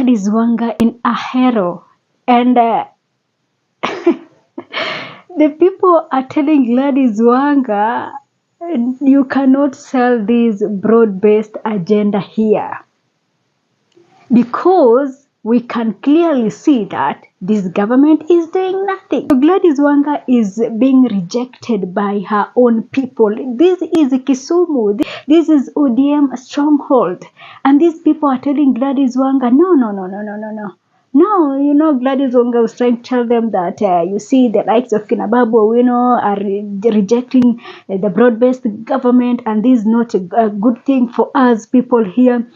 Gladys Wanga in a hero, and the people are telling Gladys Wanga, you cannot sell this broad-based agenda here, because we can clearly see that this government is doing nothing. So Gladys Wanga is being rejected by her own people. This is Kisumu. This is ODM stronghold. And these people are telling Gladys Wanga, no. No, Gladys Wanga was trying to tell them that, you see, the likes of Kinababu, are rejecting the broad-based government, and this is not a good thing for us people here.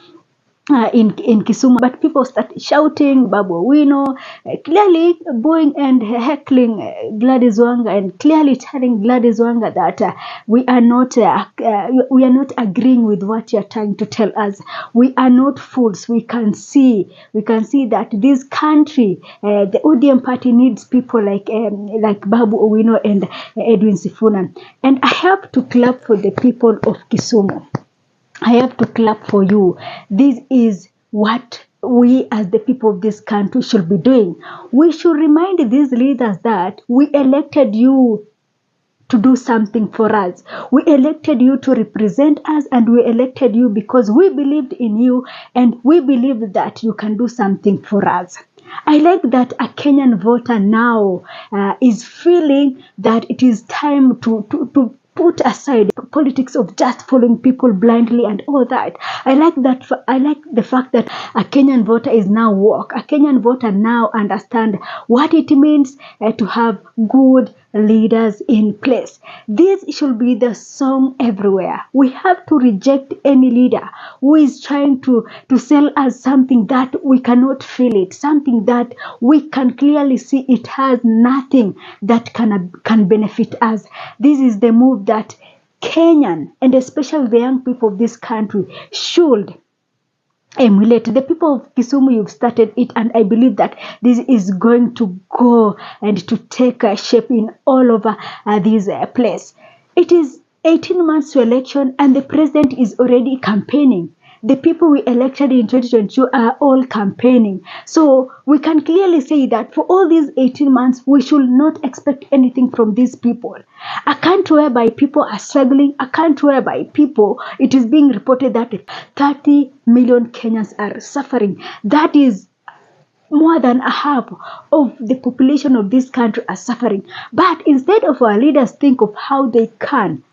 In Kisumu, but people start shouting Babu Owino, clearly booing and heckling Gladys Wanga, and clearly telling Gladys Wanga that we are not agreeing with what you are trying to tell us. We are not fools. We can see that this country, the ODM party, needs people like Babu Owino and Edwin Sifuna. And I have to clap for the people of Kisumu. I have to clap for you. This is what we as the people of this country should be doing. We should remind these leaders that we elected you to do something for us. We elected you to represent us, and we elected you because we believed in you, and we believed that you can do something for us. I like that a Kenyan voter now is feeling that it is time to put aside politics of just following people blindly and all that. I like the fact that a Kenyan voter is now woke. A Kenyan voter now understand what it means to have good leaders in place. This should be the song everywhere. We have to reject any leader who is trying to sell us something that we cannot feel it, something that we can clearly see it has nothing that can benefit us. This is the move that Kenyan, and especially the young people of this country, should emulate. The people of Kisumu, you've started it, and I believe that this is going to go and to take a shape in all over this place. It is 18 months to election, and the president is already campaigning. The people we elected in 2022 are all campaigning. So we can clearly say that for all these 18 months, we should not expect anything from these people. A country whereby people are struggling, a country whereby people, it is being reported that 30 million Kenyans are suffering. That is more than a half of the population of this country are suffering. But instead of our leaders think of how they can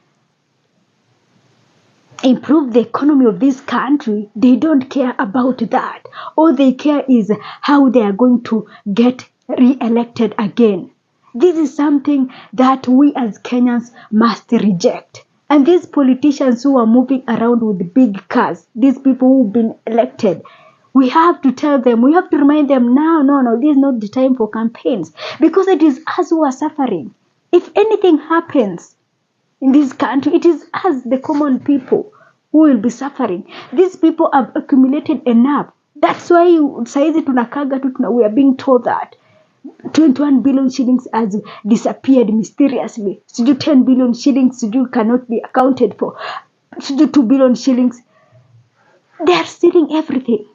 improve the economy of this country, they don't care about that. All they care is how they are going to get re-elected again. This is something that we as Kenyans must reject. And these politicians who are moving around with big cars, these people who've been elected, we have to tell them, we have to remind them, no, this is not the time for campaigns, because it is us who are suffering. If anything happens in this country, it is us, the common people, who will be suffering. These people have accumulated enough. That's why we are being told that 21 billion shillings has disappeared mysteriously. 10 billion shillings cannot be accounted for. 2 billion shillings. They are stealing everything.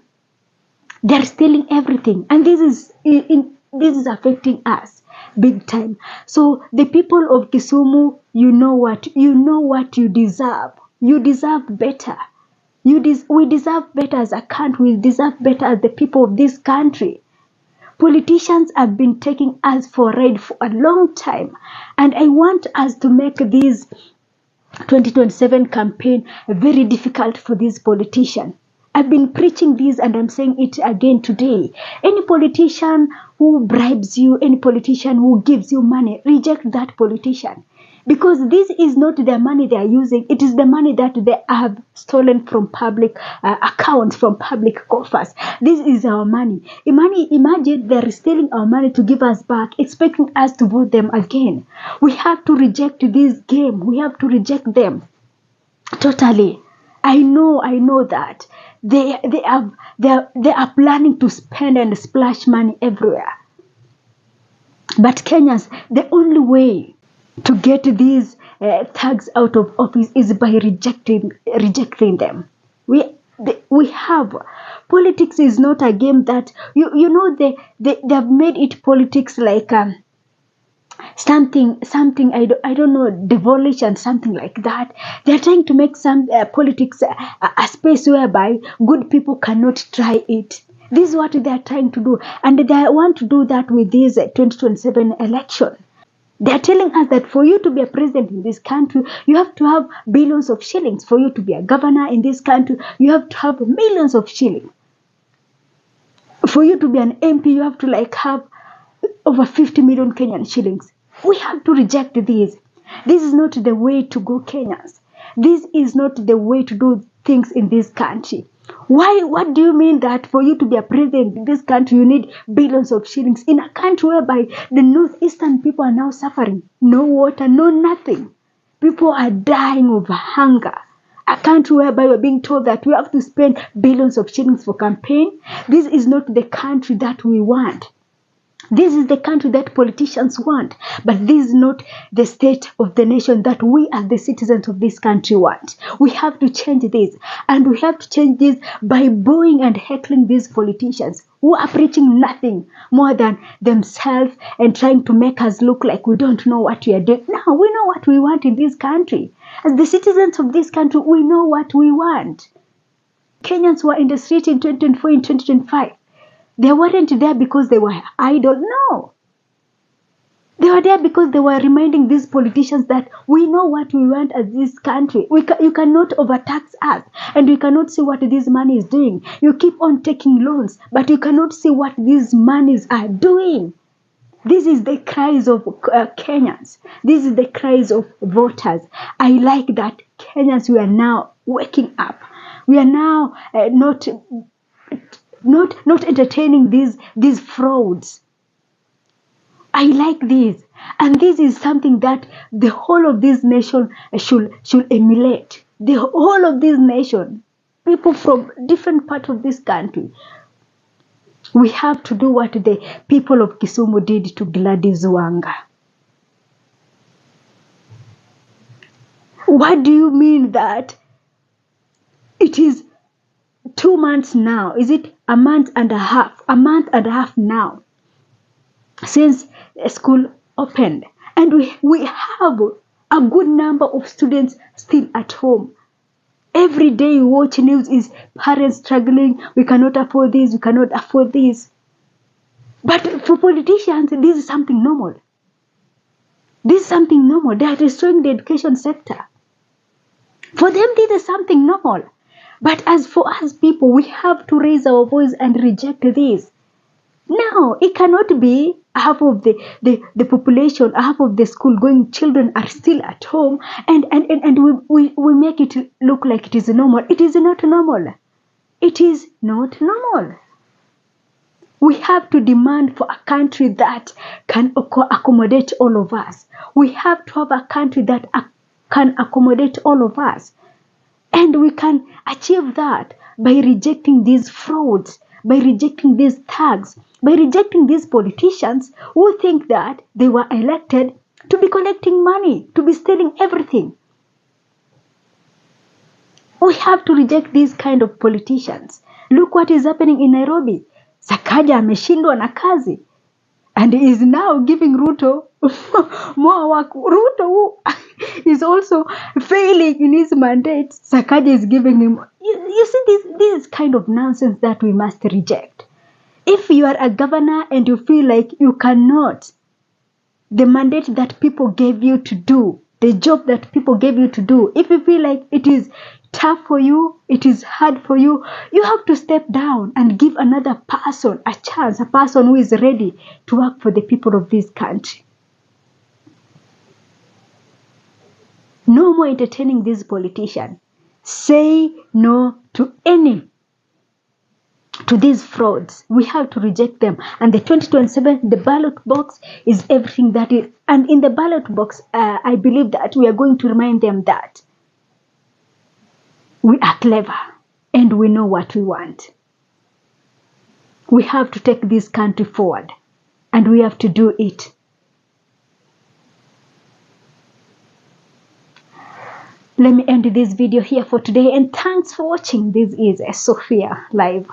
They're stealing everything, and this is affecting us big time. So the people of Kisumu, you know what you deserve. You deserve better. We deserve better as a country. We deserve better as the people of this country. Politicians have been taking us for a ride for a long time, and I want us to make this 2027 campaign very difficult for these politicians. I've been preaching this, and I'm saying it again today. Any politician who bribes you, any politician who gives you money, reject that politician. Because this is not their money they are using. It is the money that they have stolen from public accounts, from public coffers. This is our money. Imagine they're stealing our money to give us back, expecting us to vote them again. We have to reject this game. We have to reject them totally. I know that they are planning to spend and splash money everywhere. But Kenyans, the only way to get these thugs out of office is by rejecting them. We We have politics is not a game that they have made it politics like something I don't know, devolution, something like that. They're trying to make some politics a space whereby good people cannot try it. This is what they are trying to do, and they want to do that with this 2027 election. They are telling us that for you to be a president in this country, you have to have billions of shillings. For you to be a governor in this country, you have to have millions of shillings. For you to be an MP, you have to have over 50 million Kenyan shillings. We have to reject this. This is not the way to go, Kenyans. This is not the way to do things in this country. Why? What do you mean that for you to be a president in this country, you need billions of shillings in a country whereby the northeastern people are now suffering? No water, no nothing. People are dying of hunger. A country whereby we're being told that we have to spend billions of shillings for campaign. This is not the country that we want. This is the country that politicians want, but this is not the state of the nation that we as the citizens of this country want. We have to change this, and we have to change this by booing and heckling these politicians who are preaching nothing more than themselves and trying to make us look like we don't know what we are doing. No, we know what we want in this country. As the citizens of this country, we know what we want. Kenyans were in the street in 2024, in 2025. They weren't there because they were idle. No. They were there because they were reminding these politicians that we know what we want as this country. You cannot overtax us, and you cannot see what this money is doing. You keep on taking loans, but you cannot see what these monies are doing. This is the cries of Kenyans. This is the cries of voters. I like that Kenyans, we are now waking up. We are now not entertaining these frauds. I like this, and this is something that the whole of this nation should emulate. The whole of this nation, people from different parts of this country, we have to do what the people of Kisumu did to Gladys Wanga. What do you mean that it is 2 months now? Is it a month and a half? A month and a half now since school opened, and we have a good number of students still at home. Every day you watch news is parents struggling. We cannot afford this. We cannot afford this. But for politicians, this is something normal. This is something normal. They are destroying the education sector. For them, this is something normal. But as for us people, we have to raise our voice and reject this. No, it cannot be half of the population, half of the school-going children are still at home, and we make it look like it is normal. It is not normal. It is not normal. We have to demand for a country that can accommodate all of us. We have to have a country that can accommodate all of us. And we can achieve that by rejecting these frauds, by rejecting these thugs, by rejecting these politicians who think that they were elected to be collecting money, to be stealing everything. We have to reject these kind of politicians. Look what is happening in Nairobi. Sakaja ameshindwa na kazi, and is now giving Ruto more work. Ruto, who is also failing in his mandate, Sakaja is giving him. You see, this is kind of nonsense that we must reject. If you are a governor and you feel like you cannot, the mandate that people gave you to do, the job that people gave you to do, if you feel like it is tough for you, it is hard for you, you have to step down and give another person a chance, a person who is ready to work for the people of this country. No more entertaining these politicians. Say no to these frauds. We have to reject them. And the 2027, the ballot box is everything that is. And in the ballot box, I believe that we are going to remind them that we are clever and we know what we want. We have to take this country forward, and we have to do it. Let me end this video here for today, and thanks for watching. This is Sophia Live.